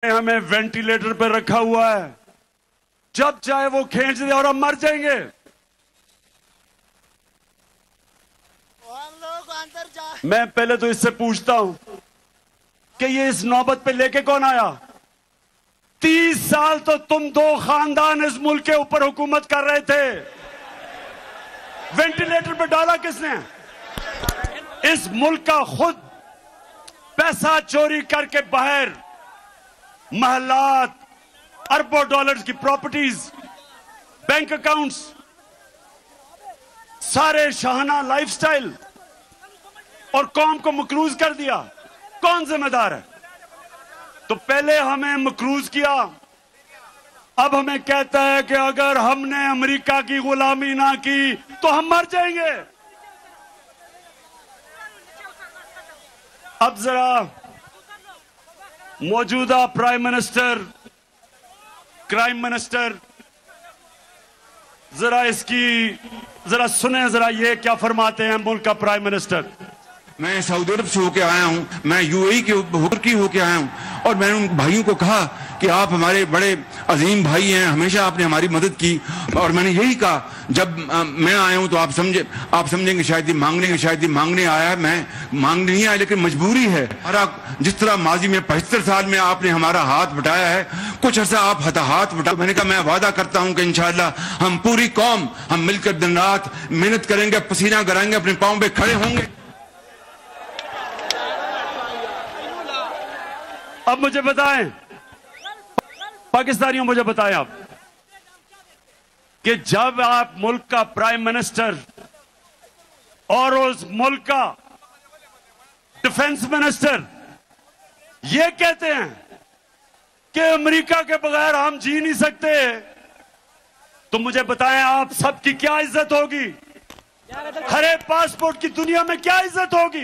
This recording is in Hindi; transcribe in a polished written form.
हमें वेंटिलेटर पर रखा हुआ है, जब चाहे वो खींच दे और हम मर जाएंगे। हम लोग अंदर जा। मैं पहले तो इससे पूछता हूं कि ये इस नौबत पे लेके कौन आया? 30 साल तो तुम दो खानदान इस मुल्क के ऊपर हुकूमत कर रहे थे। वेंटिलेटर पे डाला किसने? इस मुल्क का खुद पैसा चोरी करके बाहर महलात, अरबों डॉलर्स की प्रॉपर्टीज, बैंक अकाउंट्स, सारे शाहाना लाइफस्टाइल और कौम को मकरूज कर दिया। कौन जिम्मेदार है? तो पहले हमें मकरूज किया, अब हमें कहता है कि अगर हमने अमेरिका की गुलामी ना की तो हम मर जाएंगे। अब जरा मौजूदा प्राइम मिनिस्टर, क्राइम मिनिस्टर, जरा सुने जरा ये क्या फरमाते हैं मुल्क का प्राइम मिनिस्टर। मैं सऊदी अरब से होके आया हूं, मैं यूएई के होके आया हूं, और मैंने उन भाइयों को कहा कि आप हमारे बड़े अजीम भाई हैं, हमेशा आपने हमारी मदद की। और मैंने यही कहा, जब मैं आया हूं तो आप समझेंगे शायद ये मांगने आया। मैं मांगने नहीं आया, लेकिन मजबूरी है। जिस तरह माजी में 75 साल में आपने हमारा हाथ बटाया है, कुछ अर्सा आप हाथ बटा। मैंने कहा मैं वादा करता हूं कि इंशाअल्लाह हम पूरी कौम हम मिलकर दिन रात मेहनत करेंगे, पसीना गराएंगे, अपने पांव पे खड़े होंगे। अब मुझे बताएं, पाकिस्तानियों मुझे बताएं आप कि जब आप मुल्क का प्राइम मिनिस्टर और उस मुल्क का डिफेंस मिनिस्टर ये कहते हैं कि अमेरिका के बगैर हम जी नहीं सकते, तो मुझे बताएं आप सबकी क्या इज्जत होगी? हरे पासपोर्ट की दुनिया में क्या इज्जत होगी?